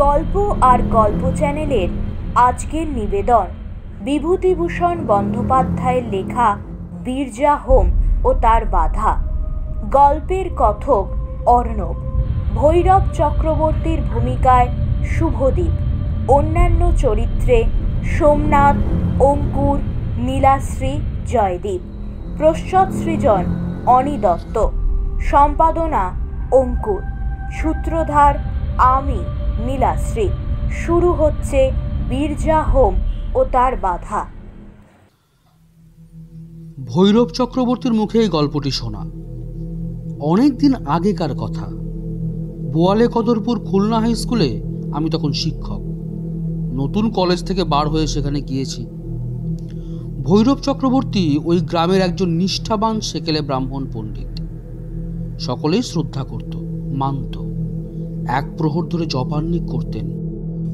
গল্প আর গল্প চ্যানেলের আজকের নিবেদন বিভূতিভূষণ বন্দ্যোপাধ্যায়ের লেখা বিরজা হোম ও তার বাধা। গল্পের কথক অর্ণব, ভৈরব চক্রবর্তীর ভূমিকায় শুভদীপ, অন্যান্য চরিত্রে সোমনাথ, অঙ্কুর, নীলাশ্রী, জয়দীপ। প্রচ্ছদ সৃজন অনি দত্ত, সম্পাদনা অঙ্কুর, সূত্রধার আমি নীলাশ্রী। শুরু হচ্ছে বিরজা হোম ও তার বাধা। ভৈরব চক্রবর্তীর মুখে এই গল্পটি শোনা। অনেক দিন আগেকার কথা। বোয়ালে কদরপুর খুলনা হাই স্কুলে আমি তখন শিক্ষক। নতুন কলেজ থেকে বার হয়ে সেখানে গিয়েছি। ভৈরব চক্রবর্তী ওই গ্রামের একজন নিষ্ঠাবান সেকেলে ব্রাহ্মণ পণ্ডিত। সকলেই শ্রদ্ধা করত, মানত। এক প্রহর ধরে জপান্নিক করতেন।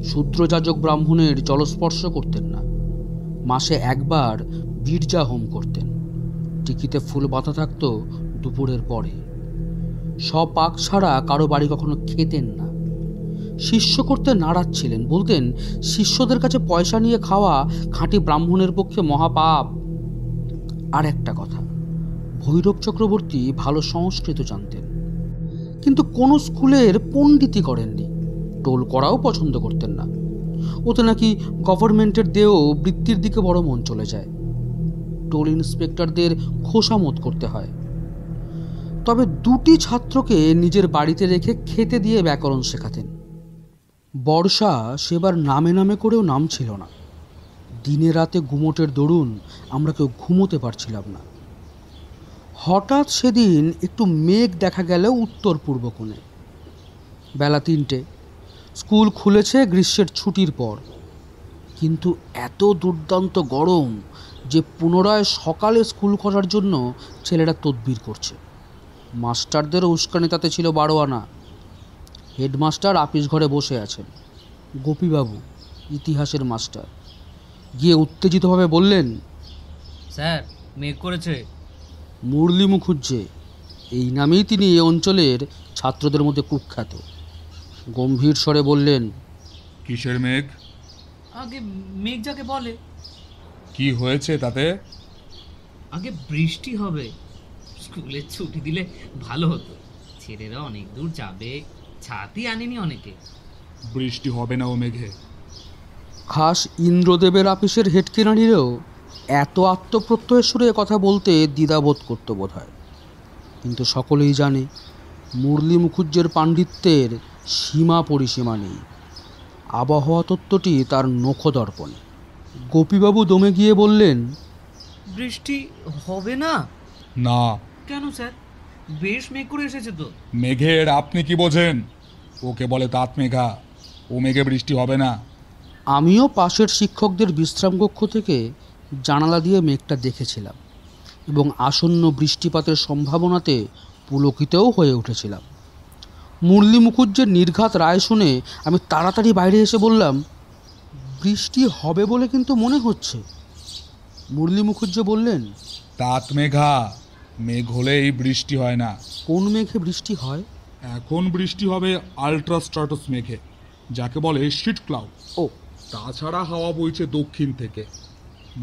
শূদ্রযাজক ব্রাহ্মণের জলস্পর্শ করতেন না। মাসে একবার বিরজা হোম করতেন। টিকিতে ফুল বাঁধা থাকত দুপুরের পরে। স্বপাক ছাড়া কারো বাড়ি কখনো খেতেন না। শিষ্য করতে নারাজ ছিলেন, বলতেন শিষ্যদের কাছে পয়সা নিয়ে খাওয়া খাঁটি ব্রাহ্মণের পক্ষে মহাপাপ। আর একটা কথা, ভৈরব চক্রবর্তী ভালো সংস্কৃত জানতেন, কিন্তু কোনো স্কুলের পণ্ডিতি করেননি। টোল করাও পছন্দ করতেন না। ওতে নাকি গভর্নমেন্টের দেও বৃত্তির দিকে বড় মন চলে যায়। টোল ইন্সপেক্টরদের খোসামত করতে হয়। তবে দুটি ছাত্রকে নিজের বাড়িতে রেখে খেতে দিয়ে ব্যাকরণ শেখাতেন। বর্ষা সেবার নামে নামে করেও নাম ছিল না। দিনে রাতে গুমোটের দরুন আমরা কেউ ঘুমোতে পারছিলাম না। হঠাৎ সেদিন একটু মেঘ দেখা গেল উত্তর পূর্ব কোণে। বেলা 3টে। স্কুল খুলেছে গ্রীষ্মের ছুটির পর, কিন্তু এত দুর্দান্ত গরম যে পুনরায় সকালে স্কুল করার জন্য ছেলেরা তদবির করছে। মাস্টারদেরও উস্কানি তাতে ছিল 12 আনা। হেডমাস্টার আপিস ঘরে বসে আছেন। গোপীবাবু, ইতিহাসের মাস্টার, গিয়ে উত্তেজিতভাবে বললেন, স্যার, মেঘ করেছে। মুরলী মুখুজ্জে, এই নামেই তিনি এ অঞ্চলের ছাত্রদের মধ্যে কুখ্যাত। গম্ভীর স্বরে বললেন, কিসের মেঘ? আগে মেঘ যাকে বলে। কি হয়েছে তাতে? আগে বৃষ্টি হবে। স্কুলের ছুটি দিলে ভালো হতো। ছেলেরা অনেক দূর যাবে, ছাতি আনেনি অনেকে। বৃষ্টি হবে না ও মেঘে। খাস ইন্দ্রদেবের আপিসের হেড কেরানিরেও এত আত্মপ্রত্যয়ের সুরে কথা বলতে দ্বিধাবোধ করতে বোধ হয়। কিন্তু সকলেই জানে মুরলী মুখুজ্জের পাণ্ডিত্যের সীমা পরিসীমা নেই। আবহাওয়া তত্ত্বটি তার নখদর্পণে। গোপীবাবু দমে গিয়ে বললেন, বৃষ্টি হবে না? না। কেন স্যার? বেশ মেঘ করে এসেছে তো। মেঘের আপনি কি বোঝেন? ওকে বলে তাঁত মেঘা। ও মেঘে বৃষ্টি হবে না। আমিও পাশের শিক্ষকদের বিশ্রামকক্ষ থেকে জানালা দিয়ে মেঘটা দেখেছিলাম এবং আসন্ন বৃষ্টিপাতের সম্ভাবনাতে পুলকিতও হয়ে উঠেছিলাম। মুরলী মুখুজ্জের নির্ঘাত রায় শুনে আমি তাড়াতাড়ি বাইরে এসে বললাম, বৃষ্টি হবে বলে কিন্তু মনে হচ্ছে। মুরলী মুখুজ্জে বললেন, তাঁত মেঘা। মেঘ হলেই বৃষ্টি হয় না। কোন মেঘে বৃষ্টি হয়? এখন বৃষ্টি হবে আল্ট্রাস্ট্রাটাস মেঘে, যাকে বলে শিট ক্লাউড। ও, তাছাড়া হাওয়া বইছে দক্ষিণ থেকে।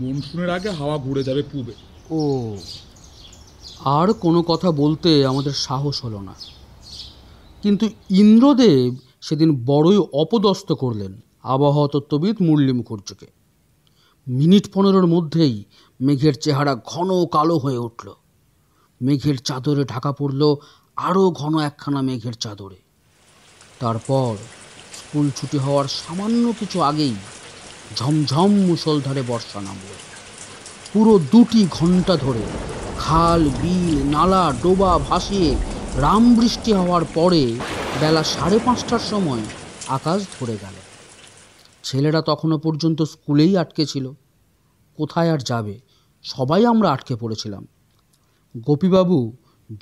মনসুনের আগে হাওয়া ঘুরে যাবে পূবে। ও। আর কোনো কথা বলতে আমাদের সাহস হলো না। কিন্তু ইন্দ্রদেব সেদিন বড়ই অপদস্থ করলেন আবহাওয়া তত্ত্ববিদ মুরলী মুখুজ্জেকে। মিনিট 15-এর মধ্যেই মেঘের চেহারা ঘন কালো হয়ে উঠল। মেঘের চাদরে ঢাকা পড়ল আরও ঘন একখানা মেঘের চাদরে। তারপর স্কুল ছুটি হওয়ার সামান্য কিছু আগেই ঝমঝম মুষলধারে বর্ষা নামল। পুরো 2 ঘন্টা ধরে খাল, বিল, নালা, ডোবা ভাসিয়ে রাম বৃষ্টি হওয়ার পরে বেলা 5:30টার সময় আকাশ ধরে গেল। ছেলেরা তখনও পর্যন্ত স্কুলেই আটকে ছিল। কোথায় আর যাবে? সবাই আমরা আটকে পড়েছিলাম। গোপীবাবু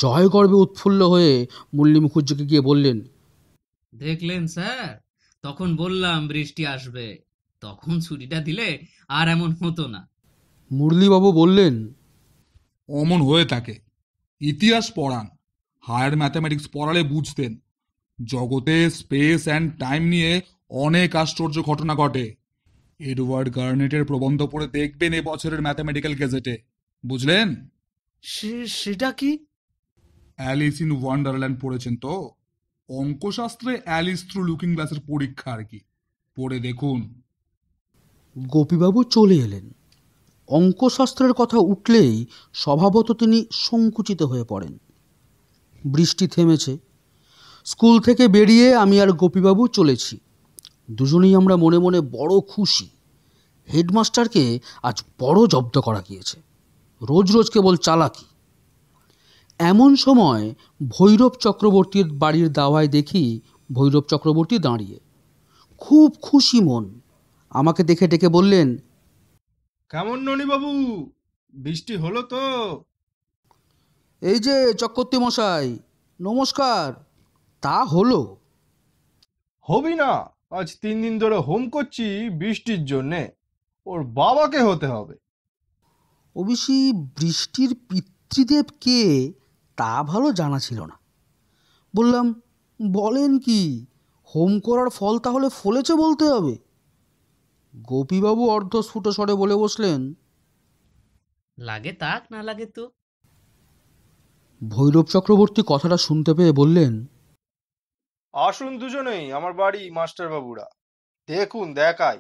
জয় গর্বে উৎফুল্ল হয়ে মুরলী মুখুজ্জেকে গিয়ে বললেন, দেখলেন স্যার, তখন বললাম বৃষ্টি আসবে। তখন ছুটিটা দিলে আর এমন হতো না। মুরলীবাবু বললেন, অমন হয়ে থাকে। ইতিহাস পড়ান, হায়ার ম্যাথামেটিক্স পড়ালে বুঝতেন। জগতে স্পেস অ্যান্ড টাইম নিয়ে অনেক আশ্চর্য ঘটনা ঘটে। এডওয়ার্ড গার্নেটের প্রবন্ধ পড়ে দেখবেন এবছরের ম্যাথামেটিক্যাল গেজেটে, বুঝলেন? সেটা কি? অ্যালিস ইন ওয়ান্ডারল্যান্ড পড়েছেন তো? অঙ্কশাস্ত্রে অ্যালিস থ্রু লুকিং গ্লাসের পরীক্ষা আর কি, পড়ে দেখুন। গোপীবাবু চলে এলেন। অঙ্কশাস্ত্রের কথা উঠলেই স্বভাবত তিনি সংকুচিত হয়ে পড়েন। বৃষ্টি থেমেছে। স্কুল থেকে বেরিয়ে আমি আর গোপীবাবু চলেছি। দুজনেই আমরা মনে মনে বড় খুশি। হেডমাস্টারকে আজ বড় জব্দ করা গিয়েছে। রোজ রোজ কেবল চালাকি। এমন সময় ভৈরব চক্রবর্তীর বাড়ির দাওয়ায় দেখি ভৈরব চক্রবর্তী দাঁড়িয়ে, খুব খুশি মন। আমাকে দেখে ডেকে বললেন, কেমন ননিবাবু, বৃষ্টি হলো তো? এই যে চক্রবর্তী মশাই, নমস্কার। তা হলো। হবি না, আজ 3 দিন ধরে হোম করছি বৃষ্টির জন্যে। ওর বাবাকে হতে হবে। অবশ্যই বৃষ্টির পিতৃদেব কে তা ভালো জানা ছিল না। বললাম, বলেন কি, হোম করার ফল তাহলে ফলেছে বলতে হবে? গোপীবাবু অর্ধস্ফুট স্বরে বলে বসলেন, লাগে তাক, না লাগে তো। ভৈরব চক্রবর্তী কথাটা শুনতে পেয়ে বললেন, আসুন দুজনেই আমার বাড়ি মাস্টার বাবুরা, দেখুন দেখাই।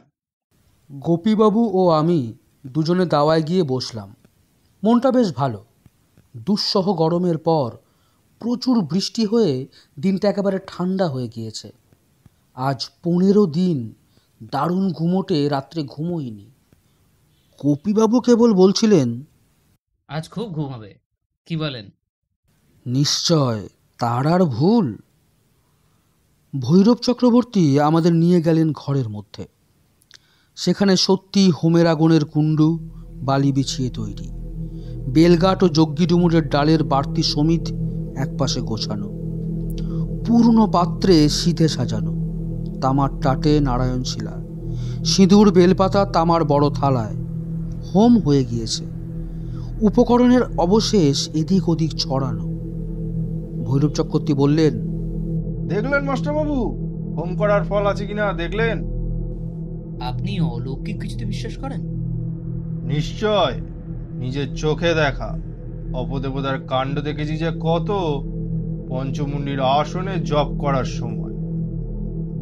গোপীবাবু ও আমি দুজনে দাওয়ায় গিয়ে বসলাম। মনটা বেশ ভালো। দুঃসহ গরমের পর প্রচুর বৃষ্টি হয়ে দিনটা একেবারে ঠান্ডা হয়ে গিয়েছে। আজ 15 দিন দারুণ ঘুমোটে রাত্রে ঘুমোইনি। গোপীবাবু কেবল বলছিলেন, আজ খুব ঘুম হবে, কি বলেন? নিশ্চয়, তার আর ভুল। ভৈরব চক্রবর্তী আমাদের নিয়ে গেলেন ঘরের মধ্যে। সেখানে সত্যি হোমের আগুনের কুণ্ডু, বালি বিছিয়ে তৈরি। বেলগাট ও যজ্ঞি ডুমুরের ডালের বাড়তি সমিত একপাশে গোছানো। পূর্ণ পাত্রে সিধে সাজানো। তামার টাটে নারায়ণ শিলা, সিঁদুর বেলপাতা তামার বড় থালায়। হোম হয়ে গিয়েছে। উপকরণের অবশেষ এদিক ওদিক ছড়ানো। ভৈরব চক্রবর্তী বললেন, দেখলেন মাস্টারবাবু, হোম করার ফল আছে কিনা দেখলেন? আপনি অলৌকিক কিছুতে বিশ্বাস করেন? নিশ্চয়, নিজের চোখে দেখা। অপদেবতার কাণ্ড দেখেছি যে কত, পঞ্চমুণ্ডির আসনে জপ করার সময়।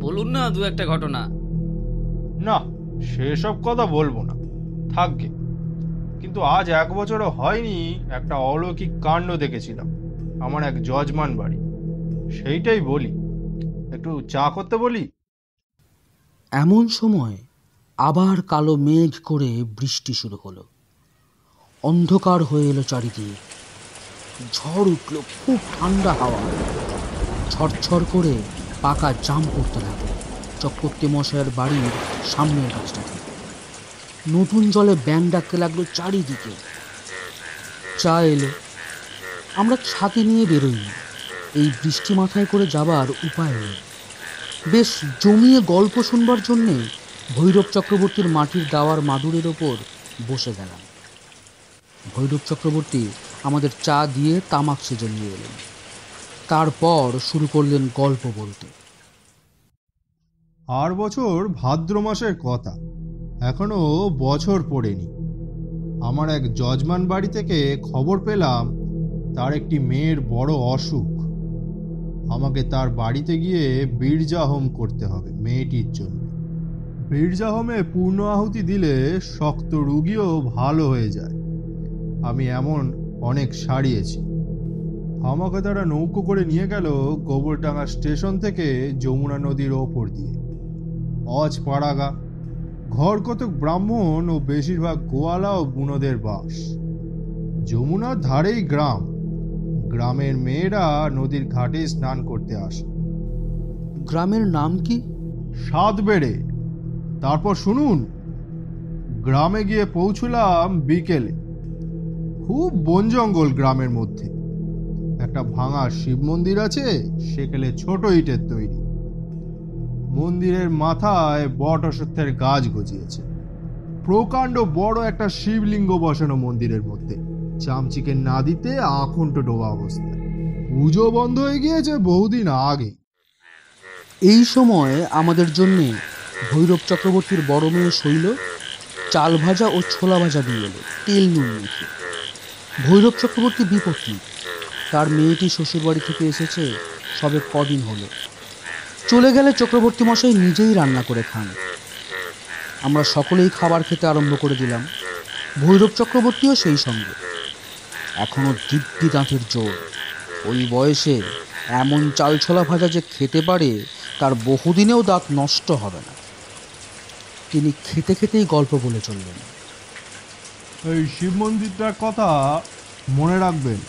বলুন না দু একটা ঘটনা। না, সেসব কথা বলবো না, থাকবে। কিন্তু আজ 1 বছরও হয়নি একটা অলৌকিক কাণ্ড দেখেছিলাম আমার এক যজমান বাড়ি। সেইটাই বলি, একটু চা করতে বলি। এমন সময় আবার কালো মেঘ করে বৃষ্টি শুরু হলো। অন্ধকার হয়ে এলো চারিদিকে। ঝড় উঠল, খুব ঠান্ডা হাওয়া। ঝরঝর করে পাকা জাম পড়তে লাগলো চক্রবর্তী মশাইয়ের বাড়ির সামনের গাছটাতে। নতুন জলে ব্যাঙ ডাকতে লাগলো চারিদিকে। চা এলো। আমরা ছাতি নিয়ে বেরোইনি। এই বৃষ্টি মাথায় করে যাবার উপায় নেই। বেশ জমিয়ে গল্প শুনবার জন্যে ভৈরব চক্রবর্তীর মাটির দাওয়ার মাদুরের ওপর বসে গেলাম। ভৈরব চক্রবর্তী আমাদের চা দিয়ে তামাক সেজে নিয়ে এলেন। তারপর শুরু করলেন গল্প বলতে। আর বছর ভাদ্র মাসের কথা, এখনো বছর পড়েনি। আমার এক যজমান বাড়ি থেকে খবর পেলাম তার একটি মেয়ের বড় অসুখ। আমাকে তার বাড়িতে গিয়ে বীর্যা হোম করতে হবে মেয়েটির জন্য। বীর্যা হোমে পূর্ণ আহুতি দিলে শক্ত রোগীও ভালো হয়ে যায়। আমি এমন অনেক সারিয়েছি। আমাকে তারা নৌকো করে নিয়ে গেল গোবরডাঙ্গা স্টেশন থেকে যমুনা নদীর ওপর দিয়ে। অজ পাড়াগা, ঘর কতক ব্রাহ্মণ ও বেশিরভাগ গোয়ালা ও বুনোদের বাস। যমুনার ধারেই গ্রাম। গ্রামের মেয়েরা নদীর ঘাটে স্নান করতে আসে। গ্রামের নাম কি? সাতবেড়ে। তারপর শুনুন, গ্রামে গিয়ে পৌঁছলাম বিকেলে। খুব বন জঙ্গল গ্রামের মধ্যে। একটা ভাঙা শিব মন্দির আছে, সেখানে ছোট ইটের তৈরি। মন্দিরের মাথায় বট অশ্বত্থের গাছ গজিয়েছে। প্রকাণ্ড বড় একটা শিবলিঙ্গ বসানো মন্দিরের মধ্যে, চামচিকে না দিতে আকুণ্ঠ ডোবা অবস্থায়। পুজো বন্ধ হয়ে গিয়েছে বহুদিন আগে। এই সময় আমাদের জন্যে ভৈরব চক্রবর্তীর বড় মেয়ে শৈল চাল ভাজা ও ছোলা ভাজা দিয়ে এলো তেল নুন মেখে। ভৈরব চক্রবর্তী বিপত্তি, তার মেয়েটি শ্বশুরবাড়ি থেকে এসেছে সবে কদিন হলো। চলে গেলে চক্রবর্তী মশাই নিজেই রান্না করে খান। আমরা সকলেই খাবার খেতে আরম্ভ করে দিলাম, ভৈরব চক্রবর্তীও সেই সঙ্গে। এখনও দিব্যি দাঁতের জোর। ওই বয়সে এমন চাল ছোলা ভাজা যে খেতে পারে তার বহুদিনেও দাঁত নষ্ট হবে না। তিনি খেতে খেতেই গল্প বলে চললেন। এই শিব মন্দিরটার কথা মনে রাখবেন,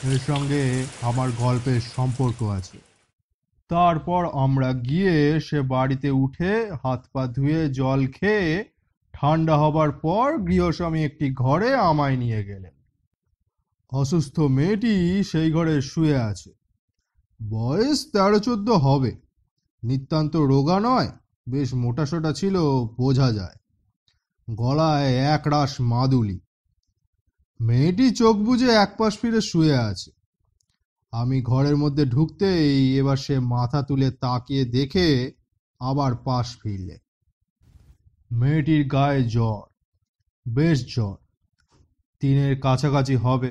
এর সঙ্গে আমার গল্পের সম্পর্ক আছে। তারপর আমরা গিয়ে সে বাড়িতে উঠে হাত পা ধুয়ে জল খেয়ে ঠান্ডা হবার পর গৃহস্বামী একটি ঘরে আমায় নিয়ে গেলেন। অসুস্থ মেয়েটি সেই ঘরে শুয়ে আছে। বয়স 13-14 হবে। নিতান্ত রোগা নয়, বেশ মোটাসোটা ছিল, বোঝা যায়। গলায় একরাশ মাদুলি। মেয়েটি চোখ বুজে এক পাশ ফিরে শুয়ে আছে। আমি ঘরের মধ্যে ঢুকতেই এবার সে মাথা তুলে তাকিয়ে দেখে আবার পাশ ফিরলে। মেয়েটির গায়ে জ্বর, বেশ জ্বর, 3-এর কাছাকাছি হবে।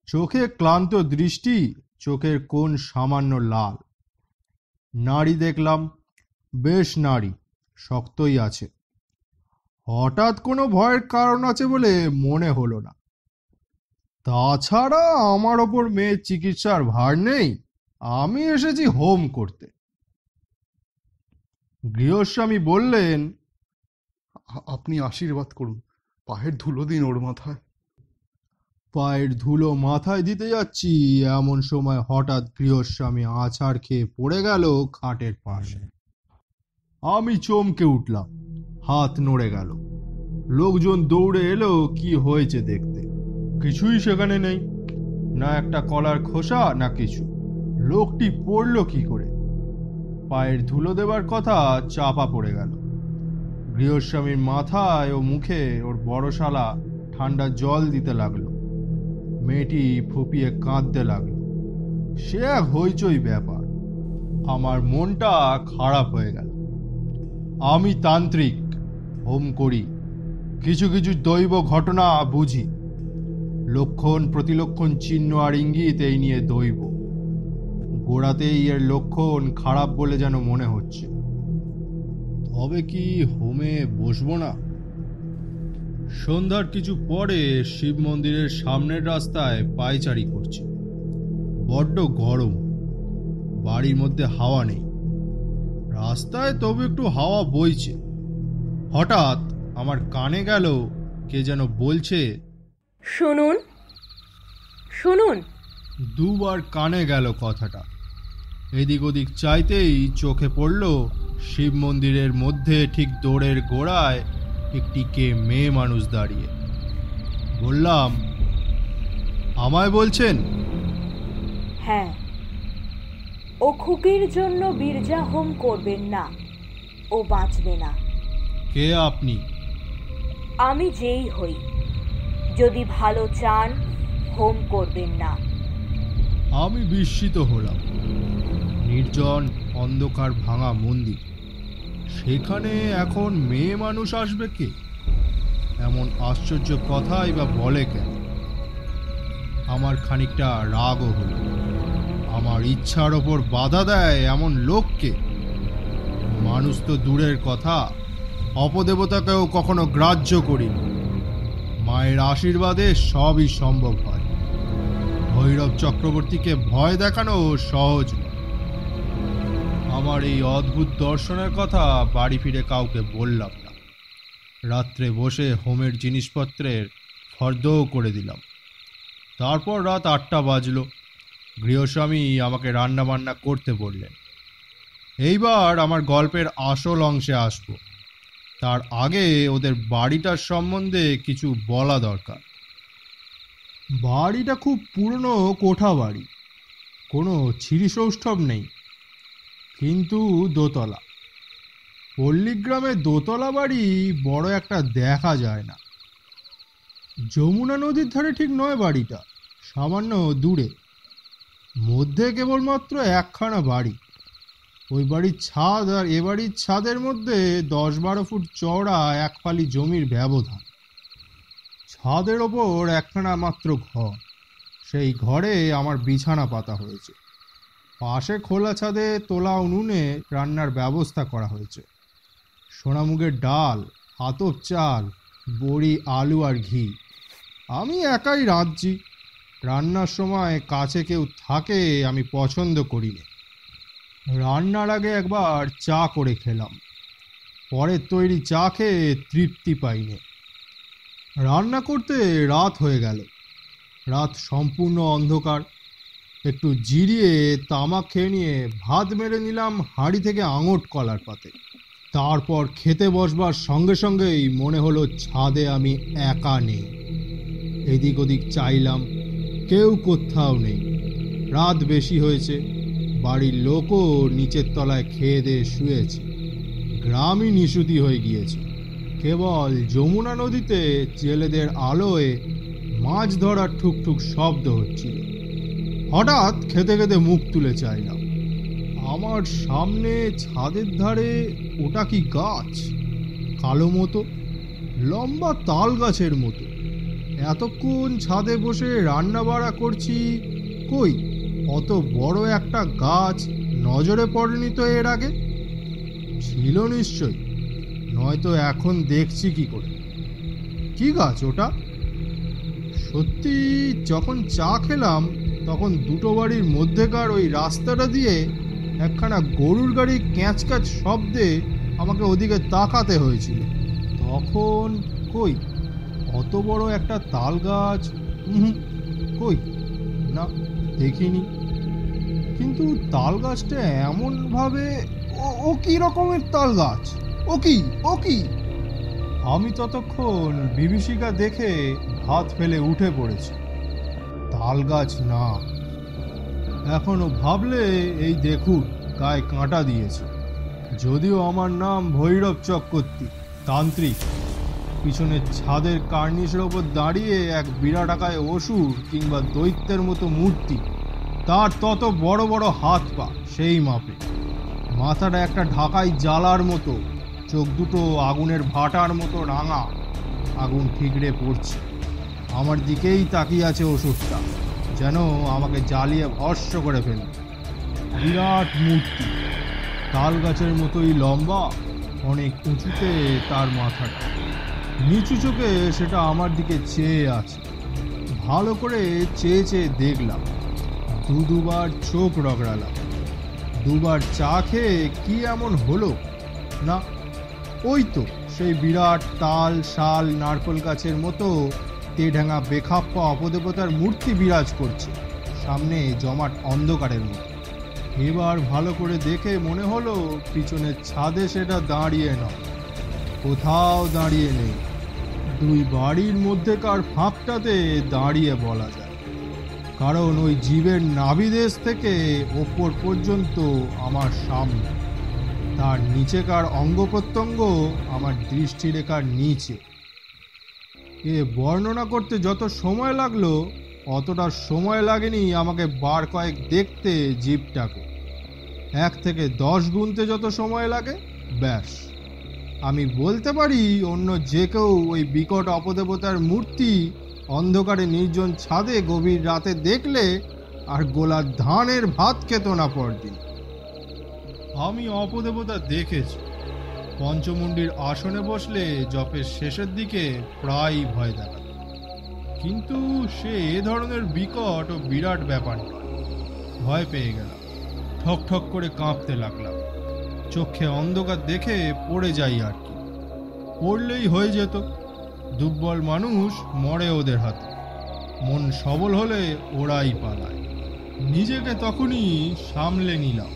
চোখে ক্লান্ত দৃষ্টি, চোখের কোণ সামান্য লাল। নাড়ি দেখলাম, বেশ নাড়ি, শক্তই আছে। হঠাৎ কোনো ভয়ের কারণ আছে বলে মনে হলো না। তাছাড়া আমার ওপর মেয়ের চিকিৎসার ভার নেই, আমি এসেছি হোম করতে। গৃহস্বামী বললেন, আপনি আশীর্বাদ করুন, পায়ের ধুলো দিন ওর মাথায়। পায়ের ধুলো মাথায় দিতে যাচ্ছি, এমন সময় হঠাৎ গৃহস্বামী আছাড় খেয়ে পড়ে গেল খাটের পাশে। আমি চমকে উঠলাম, হাত নড়ে গেল। লোকজন দৌড়ে এলো কি হয়েছে দেখতে। কিছুই সেখানে নেই, না একটা কলার খোসা না কিছু। লোকটি পড়ল কি করে? পায়ের ধুলো দেবার কথা চাপা পড়ে গেল। গৃহস্বামীর মাথায় ও মুখে ওর বড় শালা ঠান্ডা জল দিতে লাগলো। মেয়েটি ফুপিয়ে কাঁদতে লাগলো। সে এক হইচই ব্যাপার। আমার মনটা খারাপ হয়ে গেল। আমি তান্ত্রিক, হোম করি, কিছু কিছু দৈব ঘটনা বুঝি। লক্ষণ প্রতিলক্ষণ চিহ্ন আর ইঙ্গিত এই নিয়ে দৈব। গোড়াতেই এর লক্ষণ খারাপ বলে যেন মনে হচ্ছে। তবে কি হোমে বসবো না? সন্ধ্যার কিছু পরে শিব মন্দিরের সামনের রাস্তায় পায়চারি করছি। বড্ড গরম, বাড়ির মধ্যে হাওয়া নেই। রাস্তায় তবু একটু হাওয়া বইছে। হঠাৎ আমার কানে গেল কে যেন বলছে, শুনুন শুনুন। দুবার কানে গেল কথাটা। এদিক ওদিক চাইতেই চোখে পড়ল শিব মন্দিরের মধ্যে ঠিক দোরের গোড়ায় একটি কে মেয়ে মানুষ দাঁড়িয়ে। বললাম, আমায় বলছেন? হ্যাঁ, ও খুকির জন্য বিরজা হোম করবেন না, ও বাঁচবে না। কে আপনি? আমি যেই হই, যদি ভালো চান হোম করবেন না। আমি বিস্মিত হলাম। নির্জন অন্ধকার ভাঙা মন্দির, সেখানে এখন মেয়ে মানুষ আসবে কে? এমন আশ্চর্য কথাই বা বলে কেন? আমার খানিকটা রাগও হলো। আমার ইচ্ছার ওপর বাধা দেয় এমন লোককে? মানুষ তো দূরের কথা, অপদেবতাকেও কখনো গ্রাহ্য করিনি। মায়ের আশীর্বাদে সবই সম্ভব হয়। ভৈরব চক্রবর্তীকে ভয় দেখানো সহজ নয়। আমার এই অদ্ভুত দর্শনের কথা বাড়ি ফিরে কাউকে বললাম না। রাত্রে বসে হোমের জিনিসপত্রের ফর্দও করে দিলাম। তারপর রাত 8টা বাজলো। গৃহস্বামী আমাকে রান্না বান্না করতে বললেন। এইবার আমার গল্পের আসল অংশে আসবো। তার আগে ওদের বাড়িটার সম্বন্ধে কিছু বলা দরকার। বাড়িটা খুব পুরনো কোঠা বাড়ি, কোনো ছিরি সৌষ্ঠব নেই, কিন্তু দোতলা। পল্লীগ্রামে দোতলা বাড়ি বড় একটা দেখা যায় না। যমুনা নদীর ধারে ঠিক নয় বাড়িটা, সামান্য দূরে। মধ্যে কেবলমাত্র একখানা বাড়ি। ওই বাড়ির ছাদ আর এ বাড়ির ছাদের মধ্যে 10-12 ফুট চওড়া এক ফালি জমির ব্যবধান। ছাদের ওপর একখানা মাত্র ঘর, সেই ঘরে আমার বিছানা পাতা হয়েছে। পাশে খোলা ছাদে তোলা উনুনে রান্নার ব্যবস্থা করা হয়েছে। সোনামুগের ডাল, আতপ চাল, বড়ি, আলু আর ঘি। আমি একাই রাঁধছি। রান্নার সময় কাছে কেউ থাকে আমি পছন্দ করি না। রান্নার আগে একবার চা করে খেলাম, পরের তৈরি চা খেয়ে তৃপ্তি পাইনি। রান্না করতে রাত হয়ে গেল। রাত সম্পূর্ণ অন্ধকার। একটু জিরিয়ে তামাক খেয়ে নিয়ে ভাত মেরে নিলাম হাঁড়ি থেকে আঙট কলার পাতে। তারপর খেতে বসবার সঙ্গে সঙ্গেই মনে হলো ছাদে আমি একা নেই। এদিক ওদিক চাইলাম, কেউ কোথাও নেই। রাত বেশি হয়েছে, বাড়ির লোকও নিচের তলায় খেয়ে দিয়ে শুয়েছে। গ্রামই নিশুতি হয়ে গিয়েছে। কেবল যমুনা নদীতে জেলেদের আলোয় মাছ ধরার ঠুকঠুক শব্দ হচ্ছিল। হঠাৎ খেতে খেতে মুখ তুলে চাইলাম। আমার সামনে ছাদের ধারে ওটা কি গাছ? কালো মতো, লম্বা তাল গাছের মতো। এতক্ষণ ছাদে বসে রান্না বাড়া করছি, কই অত বড় একটা গাছ নজরে পড়েনি তো এর আগে। ছিল নিশ্চয়ই, নয়তো এখন দেখছি কি করে। কি গাছ ওটা? সত্যি যখন চা খেলাম তখন দুটো বাড়ির মধ্যেকার ওই রাস্তাটা দিয়ে একখানা গরুর গাড়ি ক্যাঁচ ক্যাঁচ শব্দে আমাকে ওদিকে তাকাতে হয়েছিল। তখন কই অত বড় একটা তাল গাছ, কই না, দেখিনি। কিন্তু তাল গাছটা এমনভাবে, ও কি রকমের তাল গাছ? ও কি? আমি ততক্ষণ বিভীষিকা দেখে হাত ফেলে উঠে পড়েছি। তাল গাছ না, এখনো ভাবলে এই দেখুন গায়ে কাঁটা দিয়েছে। যদিও আমার নাম ভৈরব চক্রবর্তী, তান্ত্রিক। পিছনের ছাদের কার্নিশের ওপর দাঁড়িয়ে এক বিরাটাকায় অসুর কিংবা দৈত্যের মতো মূর্তি, তার তত বড় বড় হাত পা সেই মাপে। মাথাটা একটা ঢাকাই জ্বালার মতো, চোখ দুটো আগুনের ভাটার মতো রাঙা, আগুন ঠিকরে পড়ছে। আমার দিকেই তাকিয়ে আছে অসুরটা, যেন আমাকে জ্বালিয়ে ভস্ম করে ফেলবে। বিরাট মূর্তি, তাল গাছের মতোই লম্বা, অনেক উঁচুতে তার মাথাটা। নিচু চোখে সেটা আমার দিকে চেয়ে আছে। ভালো করে চেয়ে চেয়ে দেখলাম, দুবার চোখ রগড়ালাম। দুবার চা খেয়ে কি এমন হলো না, ওই তো সেই বিরাট তাল, শাল, নারকোল গাছের মতো তেঢাঙা বেখাপ্পা অপদেবতার মূর্তি বিরাজ করছে সামনে জমাট অন্ধকারের মতো। এবার ভালো করে দেখে মনে হলো পিছনের ছাদে সেটা দাঁড়িয়ে নয়, কোথাও দাঁড়িয়ে নেই, দুই বাড়ির মধ্যেকার ফাঁকটাতে দাঁড়িয়ে বলা যায়। কারণ ওই জীবের নাভিদেশ থেকে ওপর পর্যন্ত আমার সামনে, তার নিচেকার অঙ্গ প্রত্যঙ্গ আমার দৃষ্টিরেখার নিচে। এ বর্ণনা করতে যত সময় লাগলো অতটা সময় লাগেনি আমাকে বার কয়েক দেখতে জীবটাকে। 1 থেকে 10 গুনতে যত সময় লাগে, ব্যাস আমি বলতে পারি অন্য যে কেউ ওই বিকট অপদেবতার মূর্তি অন্ধকারে নির্জন ছাদে গভীর রাতে দেখলে আর গোলা ধানের ভাত খেত না পরদিন। আমি অপদেবতা দেখেছি। পঞ্চমুণ্ডির আসনে বসলে জপের শেষের দিকে প্রায় ভয় দেখাত, কিন্তু সে এ ধরনের বিকট ও বিরাট ব্যাপার নয়। ভয় পেয়ে গেলাম, ঠক ঠক করে কাঁপতে লাগলাম। চোখে অন্ধকার দেখে পড়ে যাই আর কি, পড়লেই হয়ে যেত। দুর্বল মানুষ মরে ওদের হাতে, মন সবল হলে ওরাই পালায়। নিজেকে তখনই সামলে নিলাম,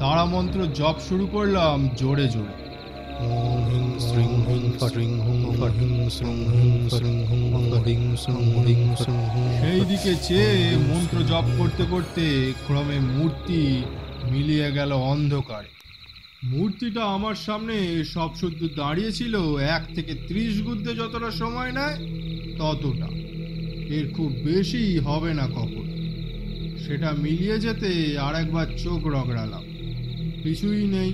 তারা মন্ত্র জপ শুরু করলাম জোরে জোরে। সেই দিকে চেয়ে মন্ত্র জপ করতে করতে ক্রমে মূর্তি মিলিয়ে গেল অন্ধকারে। মূর্তিটা আমার সামনে সব শুদ্ধ দাঁড়িয়েছিল 1 থেকে 30 গুনতে যতটা সময় নেয় ততটা, এর খুব বেশি হবে না কখন। সেটা মিলিয়ে যেতে আর একবার চোখ রগড়ালাম। কিছুই নেই।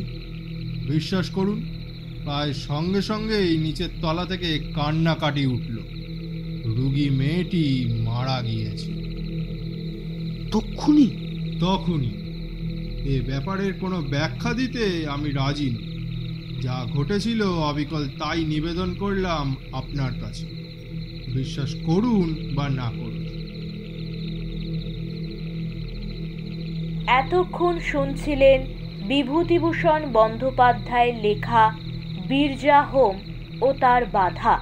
বিশ্বাস করুন, প্রায় সঙ্গে সঙ্গেই নিচের তলা থেকে কান্নাকাটি উঠল। রুগী মেয়েটি মারা গিয়েছে। তক্ষুনি? তখনই। এ ব্যাপারের কোনো ব্যাখ্যা দিতে আমি রাজি নই। যা ঘটেছিল অবিকল তাই নিবেদন করলাম আপনার কাছে। বিশ্বাস করুন বা না করুন। এতক্ষণ শুনছিলেন বিভূতিভূষণ বন্দ্যোপাধ্যায়ের লেখা বিরজা হোম ও তার বাধা।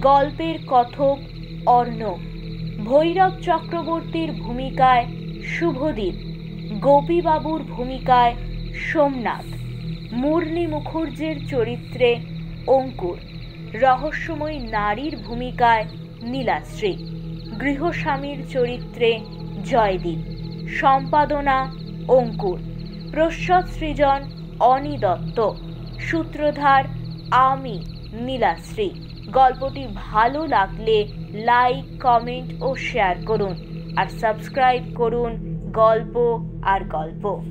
গল্পের কথক অর্ণব, ভৈরব চক্রবর্তীর ভূমিকায় শুভদীপ, গোপীবাবুর ভূমিকায় সোমনাথ, মুরলী মুখার্জির চরিত্রে অঙ্কুর, রহস্যময়ী নারীর ভূমিকায় নীলাশ্রী, গৃহস্বামীর চরিত্রে জয়দীপ, সম্পাদনা অঙ্কুর, প্রচ্ছদ সৃজন অনি দত্ত, সূত্রধার আমি নীলাশ্রী। গল্পটি ভালো লাগলে লাইক, কমেন্ট ও শেয়ার করুন আর সাবস্ক্রাইব করুন গল্প আর গল্প।